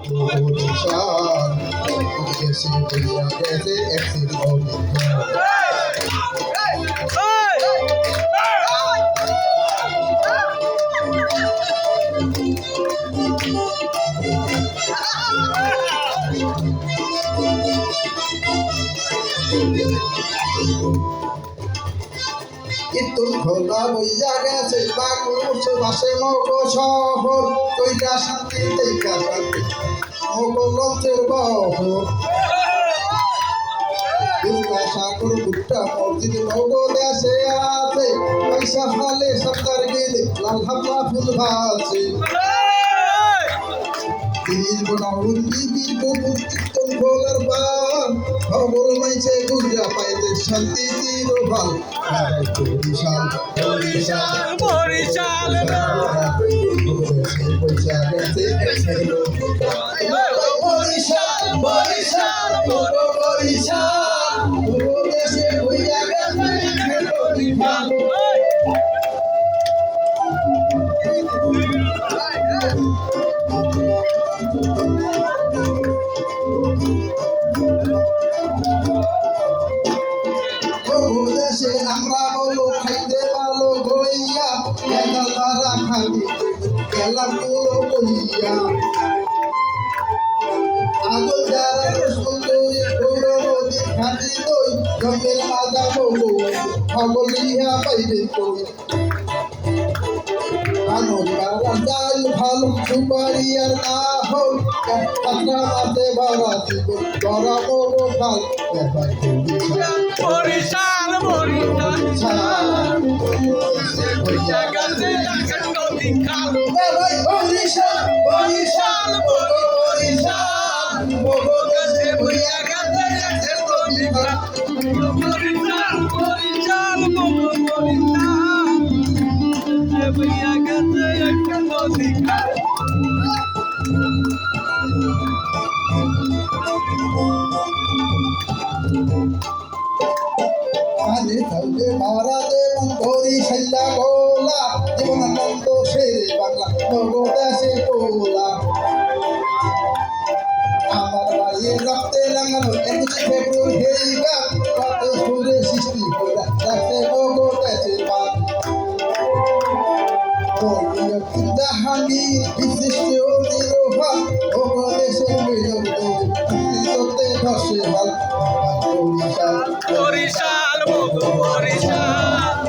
বরিশাল দেশে বইয়া গেছে একদিন কিন্তু খোলা বইয়া গেছে বাংলাদেশ বাসে মগো শহর কইরা শান্তি দেখা শান্তি মগো লঞ্চের বহর দুর্গা সাগর গুট্টা মসজিদ মগো দেশে আছে পয়সা হালে সত্তর গেলে লাল হামলা ফুল ভাসে বনাউর বিবি বকুল কীর্তন ভোলার বান খবর মাইছে গুজরা পাইতে শান্তি চিরকাল বরিশাল বরিশাল বরিশাল পয়সা গেছে বরিশাল বরিশাল বরিশাল দেশে হইয়া গেছে বরিশাল দেশে আমরা বলো খাইতে পালো গইয়া গেলা তারা খাবি গেলাম পুরো বইয়া আগো যারা সুন্দরী গৌরবতী খাবি দই জমের মাজা বলো খবলিয়া পাইবে কই আনো তারা ডাল ভালো সুপারি আর না হোক কাঁচা মাতে ভরা দিব ধরা বড় ভাল ব্যাপার বরিশাল বরিশাল বরিশাল গাছে এখন নদী খাল বরিশাল বরিশাল বরিশাল বড় দেশে বইয়া গাছে এখন নদী খাল বরিশাল বরিশাল বরিশাল বইয়া গাছে এখন নদী খাল কানে থাকবে ভারতে বরিশাল্লা গোলা জীবনানন্দ শেরে বাংলা বড় দেশে গোলা আমার ভাইয়ের রক্তে লাগানো 21 ফেব্রুয়ারি হেই গান কত সুরে সৃষ্টি হইলা রাখতে বড় দেশে বান বলিও চিন্তাহানি বিশিষ্ট নিরোহা বড় দেশে মিলন করতে ধসে হাল বরিশাল বরিশাল বরিশাল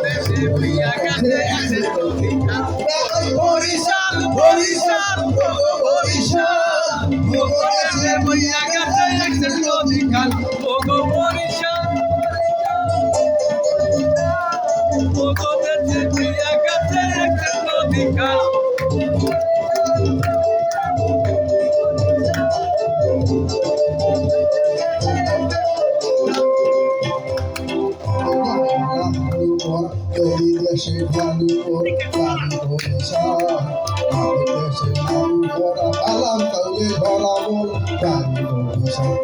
দেশে বইয়া গাছে এখন নদী খাল বরিশাল বরিশাল বরিশাল দেশে বইয়া গাছে এখন নদী খাল ওগো বরিশাল ওগো দেশে বইয়া গাছে এখন নদী খাল এই দেশে ভালু গালি বরিশাল আমি দেশে ভালু করা আলাম তাহলে ধরা বল গালি বরিশাল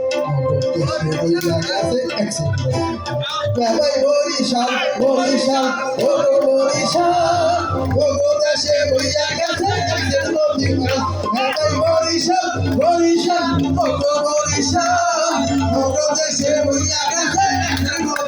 দেশে বইয়া গেছে অ্যাক্সিডেন্ট বাবাই বরিশাল বরিশাল বরিশাল দেশে বইয়া গেছে অ্যাক্সিডেন্ট বাবাই বরিশাল বরিশাল বরিশাল দেশে বইয়া গেছে অ্যাক্সিডেন্ট